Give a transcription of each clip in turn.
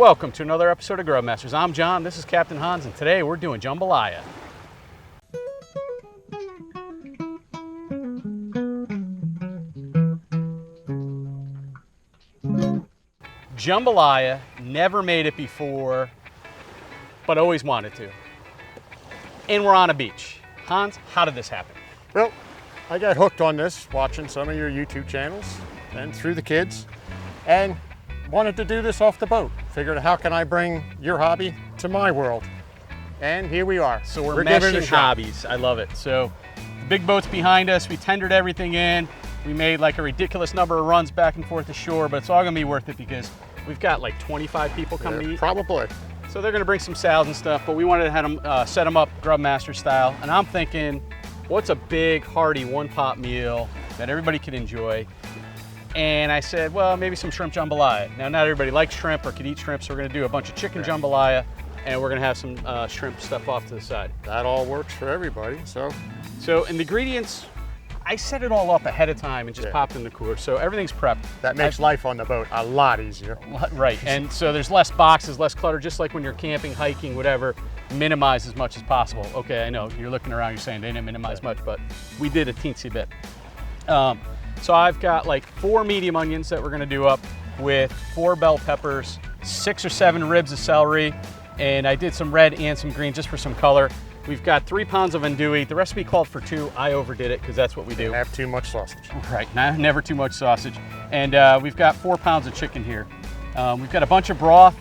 Welcome to another episode of Grubmasters. I'm John, this is Captain Hans, and today we're doing jambalaya. Jambalaya, never made it before, but always wanted to. And we're on a beach. Hans, how did this happen? Well, I got hooked on this watching some of your YouTube channels and through the kids, and wanted to do this off the boat. Figured, how can I bring your hobby to my world? And here we are. So we're giving it a meshing shot. hobbies. I love it. So the big boat's behind us. We tendered everything in. We made like a ridiculous number of runs back and forth to shore, but it's all gonna be worth it because we've got like 25 people coming to eat. Probably. So they're gonna bring some salads and stuff, but we wanted to have them, set them up Grubmaster style. And I'm thinking, what's a big, hearty one-pot meal that everybody can enjoy? And I said, well, maybe some shrimp jambalaya. Now, not everybody likes shrimp or could eat shrimp, so we're gonna do a bunch of chicken jambalaya, and we're gonna have some shrimp stuff off to the side. That all works for everybody, so. So in the ingredients, I set it all up ahead of time and just popped in the cooler, so everything's prepped. That makes life on the boat a lot easier. Right, and so there's less boxes, less clutter, just like when you're camping, hiking, whatever, minimize as much as possible. Okay, I know, you're looking around, you're saying they didn't minimize much, but we did a teensy bit. So I've got like 4 medium onions that we're gonna do up with 4 bell peppers, 6 or 7 ribs of celery, and I did some red and some green just for some color. We've got 3 pounds of andouille. The recipe called for 2. I overdid it because that's what we do. Have too much sausage. Right, never too much sausage. And we've got 4 pounds of chicken here. We've got a bunch of broth.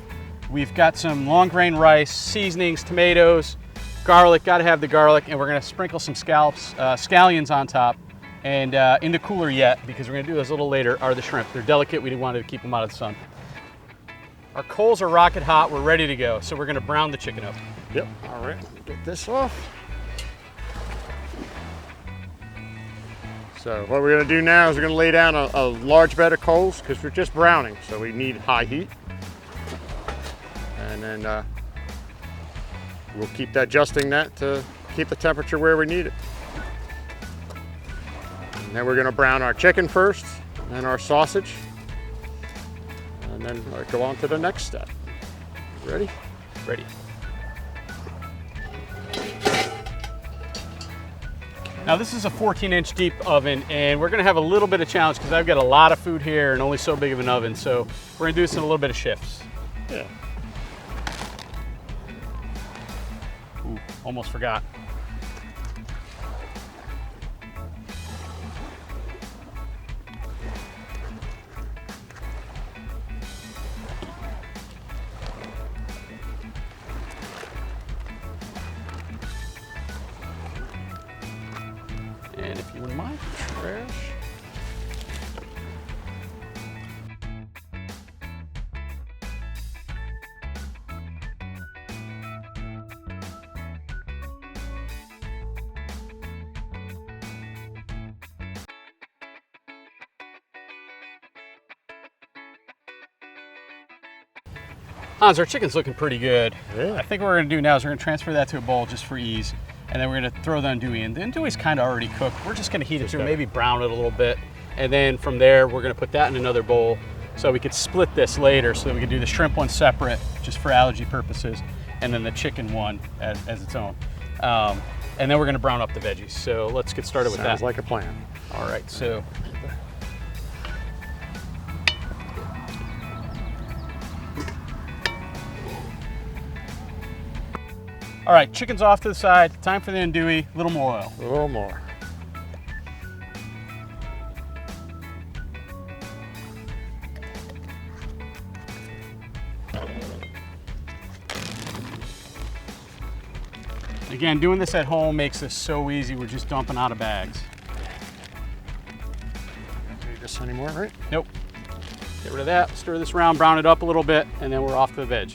We've got some long grain rice, seasonings, tomatoes, garlic, gotta have the garlic, and we're gonna sprinkle some scallions on top. And in the cooler yet, because we're gonna do this a little later, are the shrimp. They're delicate, we didn't want to keep them out of the sun. Our coals are rocket hot, we're ready to go. So we're gonna brown the chicken up. Yep, all right, get this off. So what we're gonna do now is we're gonna lay down a large bed of coals because we're just browning, so we need high heat. And then we'll keep adjusting that to keep the temperature where we need it. And then we're gonna brown our chicken first, and our sausage, and then go on to the next step. Ready? Ready. Now this is a 14-inch deep oven, and we're gonna have a little bit of challenge because I've got a lot of food here and only so big of an oven, so we're gonna do this in a little bit of shifts. Yeah. Ooh, almost forgot. And if you wouldn't mind, trash. Hans, our chicken's looking pretty good. Yeah. I think what we're gonna do now is we're gonna transfer that to a bowl just for ease. And then we're gonna throw the andouille in. The andouille's kind of already cooked. We're just gonna heat it through, maybe brown it a little bit. And then from there, we're gonna put that in another bowl so we could split this later so that we could do the shrimp one separate, just for allergy purposes, and then the chicken one as its own. And then we're gonna brown up the veggies. So let's get started with that. Sounds like a plan. All right, so. All right, chicken's off to the side. Time for the andouille, a little more oil. A little more. Again, doing this at home makes this so easy. We're just dumping out of bags. Don't need this anymore, right? Nope. Get rid of that, stir this around, brown it up a little bit, and then we're off to the veg.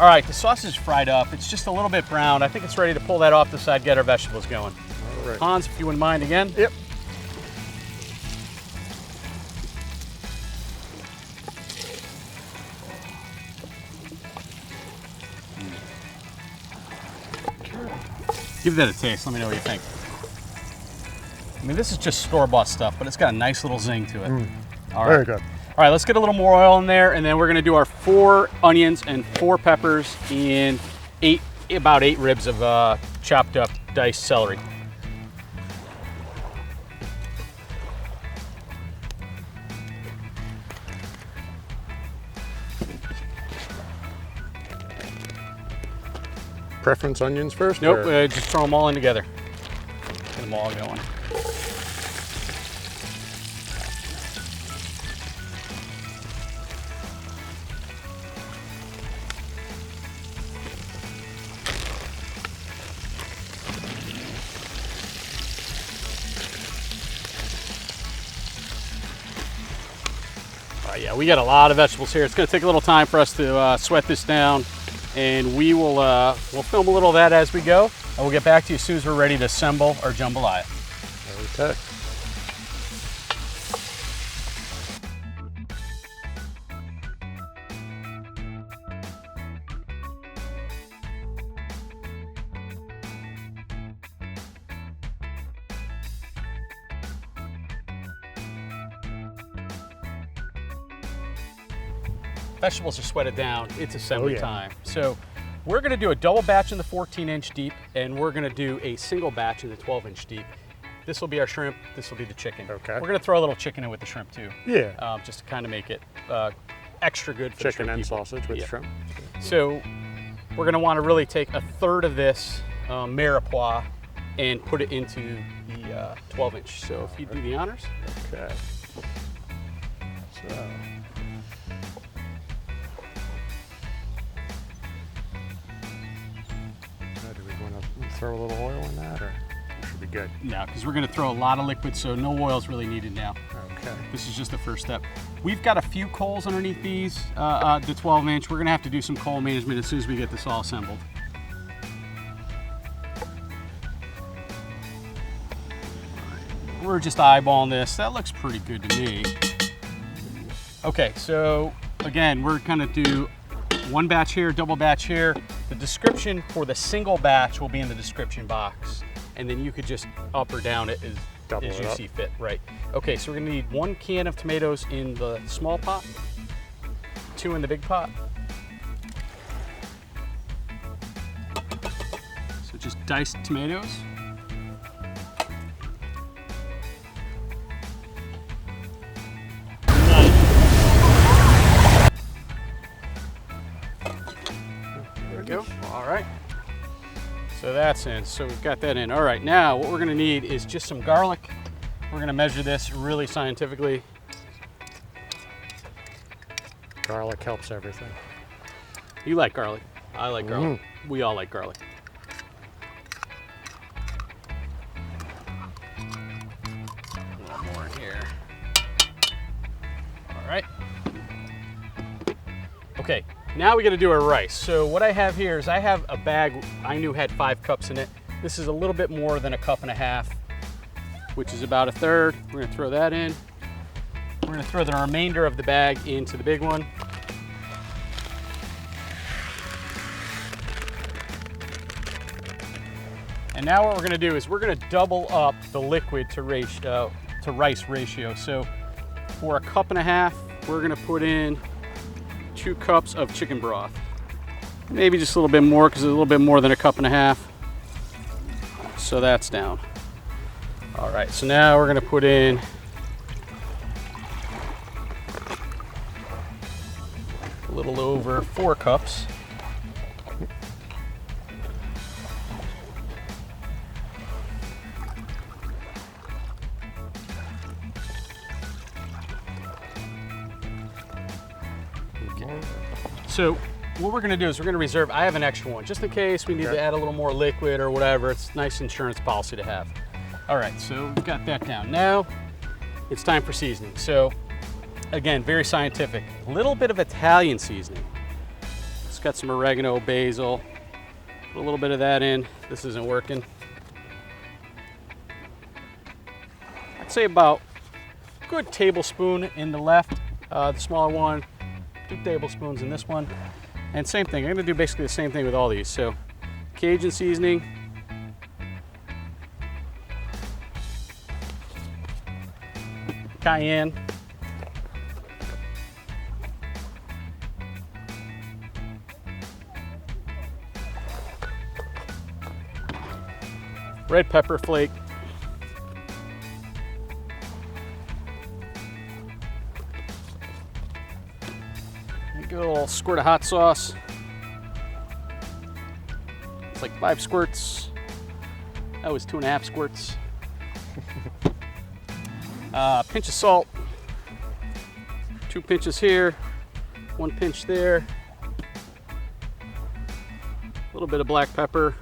All right, the sausage is fried up. It's just a little bit brown. I think it's ready to pull that off the side, get our vegetables going. All right. Hans, if you wouldn't mind again. Yep. Give that a taste. Let me know what you think. I mean, this is just store-bought stuff, but it's got a nice little zing to it. All right. Very good. All right, let's get a little more oil in there, and then we're gonna do our 4 onions and 4 peppers and about 8 ribs of chopped up diced celery. Preference onions first? Nope, just throw them all in together. Get them all going. Yeah, we got a lot of vegetables here. It's going to take a little time for us to sweat this down, and we'll film a little of that as we go, and we'll get back to you as soon as we're ready to assemble our jambalaya. Okay. Vegetables are sweated down, it's assembly Oh, yeah. time. So we're gonna do a double batch in the 14-inch deep, and we're gonna do a single batch in the 12-inch deep. This will be our shrimp, this will be the chicken. Okay. We're gonna throw a little chicken in with the shrimp too. Yeah. Just to kind of make it extra good for Chicken the and shrimp people. sausage with Yeah. shrimp. So we're gonna wanna really take 1/3 of this mirepoix and put it into the 12-inch. So if you do the honors. Okay. So. Now, do we want to throw a little oil in that, or should be good? No, because we're gonna throw a lot of liquid, so no oil's really needed now. Okay. This is just the first step. We've got a few coals underneath these, the 12-inch. We're gonna have to do some coal management as soon as we get this all assembled. We're just eyeballing this. That looks pretty good to me. Okay, so again, we're gonna do one batch here, double batch here. The description for the single batch will be in the description box, and then you could just up or down it Double as it you up. see fit, right? Okay, so we're gonna need 1 can of tomatoes in the small pot, 2 in the big pot. So just diced tomatoes. There we go. All right. So that's in. So we've got that in. All right. Now what we're going to need is just some garlic. We're going to measure this really scientifically. Garlic helps everything. You like garlic. I like garlic. We all like garlic. A little more in here. All right. Okay. Now we got to do our rice. So what I have here is I have a bag I knew had 5 cups in it. This is a little bit more than 1.5 cups, which is about 1/3. We're going to throw that in. We're going to throw the remainder of the bag into the big one. And now what we're going to do is we're going to double up the liquid to rice ratio. So for 1.5 cups, we're going to put in 2 cups of chicken broth. Maybe just a little bit more because it's a little bit more than 1.5 cups. So that's down. All right, so now we're gonna put in a little over 4 cups. So what we're gonna do is we're gonna reserve, I have an extra one, just in case we need to add a little more liquid or whatever. It's a nice insurance policy to have. All right, so we've got that down. Now it's time for seasoning. So again, very scientific. A little bit of Italian seasoning. It's got some oregano, basil, put a little bit of that in. This isn't working. I'd say about a good tablespoon in the left, the smaller one, 2 tablespoons in this one. And same thing, I'm gonna do basically the same thing with all these. So Cajun seasoning, cayenne. Red pepper flake. Give it a little squirt of hot sauce. It's like 5 squirts. That was 2.5 squirts. Pinch of salt. 2 pinches here. 1 pinch there. A little bit of black pepper.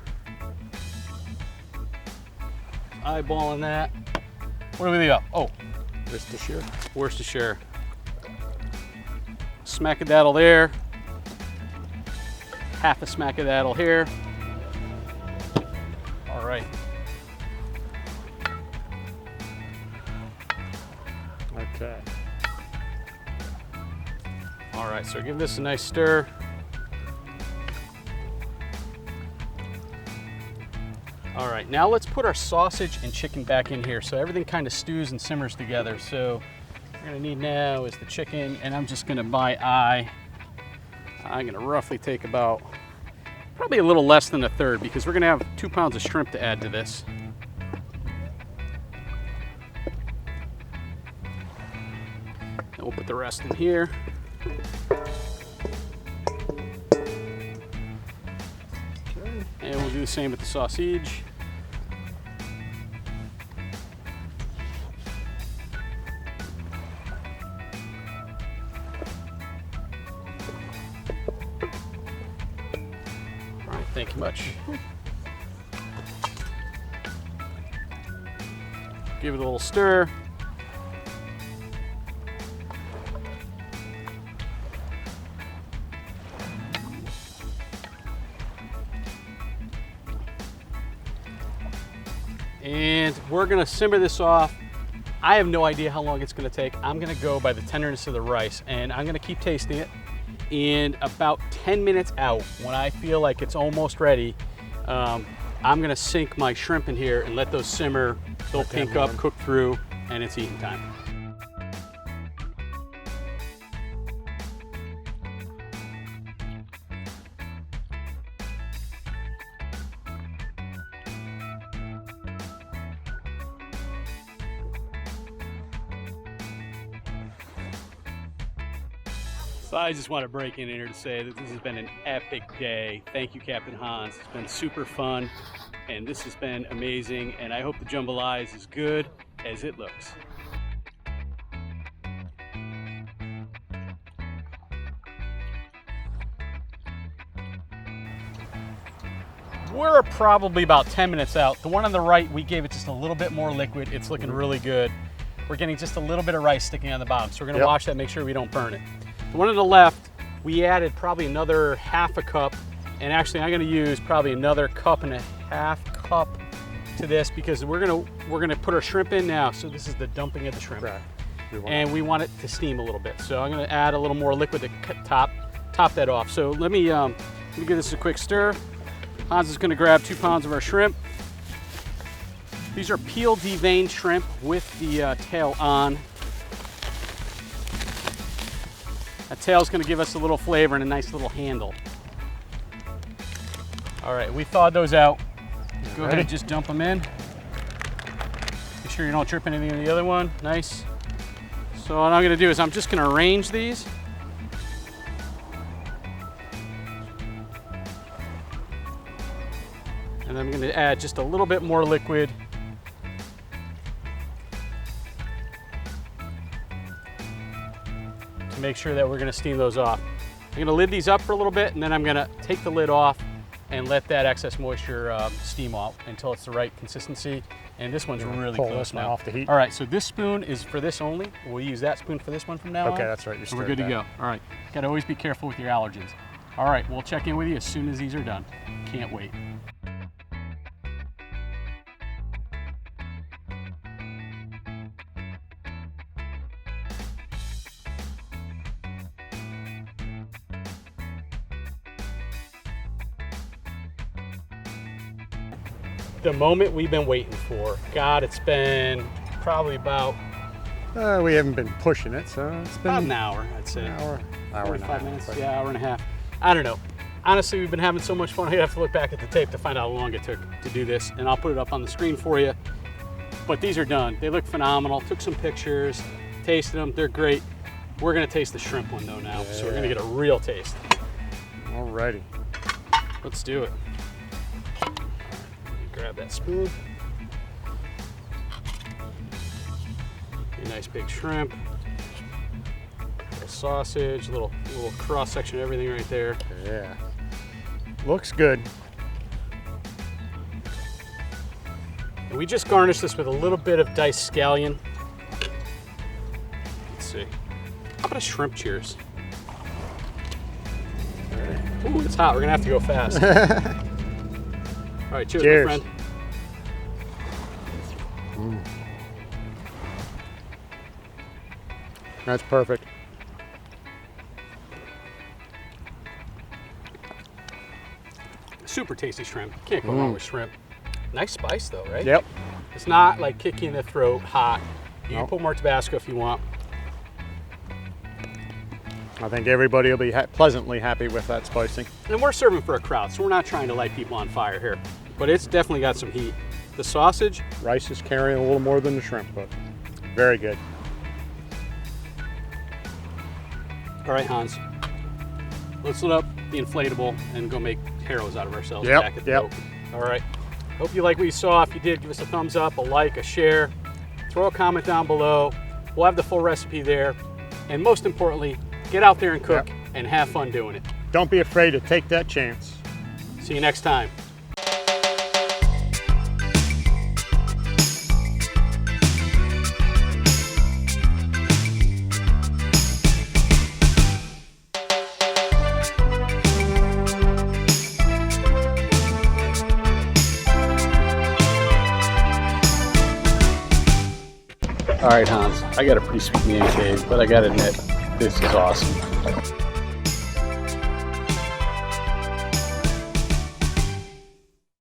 Eyeballing that. What do we leave up? Oh, Worcestershire. Worcestershire. Smack-a-daddle there. Half a smack-a-daddle here. All right. Okay. All right, so give this a nice stir. All right, now let's put our sausage and chicken back in here so everything kind of stews and simmers together. So what we're gonna need now is the chicken, and I'm just gonna buy I'm gonna roughly take about, probably a little less than a third, because we're gonna have 2 pounds of shrimp to add to this. And we'll put the rest in here. And we'll do the same with the sausage. All right, thank you much. Give it a little stir. And we're gonna simmer this off. I have no idea how long it's gonna take. I'm gonna go by the tenderness of the rice, and I'm gonna keep tasting it. And about 10 minutes out, when I feel like it's almost ready, I'm gonna sink my shrimp in here and let those simmer. They'll pink up, cook through, and it's eating time. So I just want to break in here to say that this has been an epic day. Thank you, Captain Hans. It's been super fun, and this has been amazing, and I hope the jambalaya is as good as it looks. We're probably about 10 minutes out. The one on the right, we gave it just a little bit more liquid. It's looking really good. We're getting just a little bit of rice sticking on the bottom, so we're gonna wash that, make sure we don't burn it. The one on the left, we added probably another half a cup, and actually I'm gonna use probably another 1.5 cups to this, because we're gonna put our shrimp in now. So this is the dumping of the shrimp. Right. And we want it to steam a little bit. So I'm gonna add a little more liquid to top that off. So let me give this a quick stir. Hans is gonna grab 2 pounds of our shrimp. These are peeled deveined shrimp with the tail on. That tail's gonna give us a little flavor and a nice little handle. All right, we thawed those out. Go ahead and just dump them in. Make sure you don't trip anything in the other one. Nice. So what I'm gonna do is I'm just gonna arrange these. And I'm gonna add just a little bit more liquid. Make sure that we're gonna steam those off. I'm gonna lid these up for a little bit, and then I'm gonna take the lid off and let that excess moisture steam off until it's the right consistency. And this one's really close now. Off the heat. All right, so this spoon is for this only. We'll use that spoon for this one from now on. Okay, that's right. So we're good to go. All right, gotta always be careful with your allergens. All right, we'll check in with you as soon as these are done. Can't wait. The moment we've been waiting for. God, it's been probably about We haven't been pushing it, so it's been About an hour, I'd say. an hour and a 45 half. minutes, but- yeah, hour and a half. I don't know. Honestly, we've been having so much fun. I have to look back at the tape to find out how long it took to do this, and I'll put it up on the screen for you. But these are done. They look phenomenal. Took some pictures, tasted them. They're great. We're gonna taste the shrimp one though now, so we're gonna get a real taste. Alrighty. Let's do it. Grab that spoon. A nice big shrimp. Little sausage, little cross section of everything right there. Yeah. Looks good. And we just garnished this with a little bit of diced scallion. Let's see. How about a shrimp cheers? Ooh, it's hot. We're gonna have to go fast. All right, cheers, Cheers. my friend. That's perfect. Super tasty shrimp. Can't go wrong with shrimp. Nice spice though, right? Yep. It's not like kicking in the throat, hot. You can Nope. put more Tabasco if you want. I think everybody will be pleasantly happy with that spicing. And we're serving for a crowd, so we're not trying to light people on fire here. But it's definitely got some heat. The sausage, Rice is carrying a little more than the shrimp, but very good. all right, Hans. Let's load up the inflatable and go make heroes out of ourselves Yep, back at the yep. boat. All right. Hope you like what you saw. If you did, give us a thumbs up, a like, a share. Throw a comment down below. We'll have the full recipe there. And most importantly, get out there and cook Yep. and have fun doing it. Don't be afraid to take that chance. See you next time. All right, Hans, I got a pretty sweet man cave, but I gotta admit, this is awesome.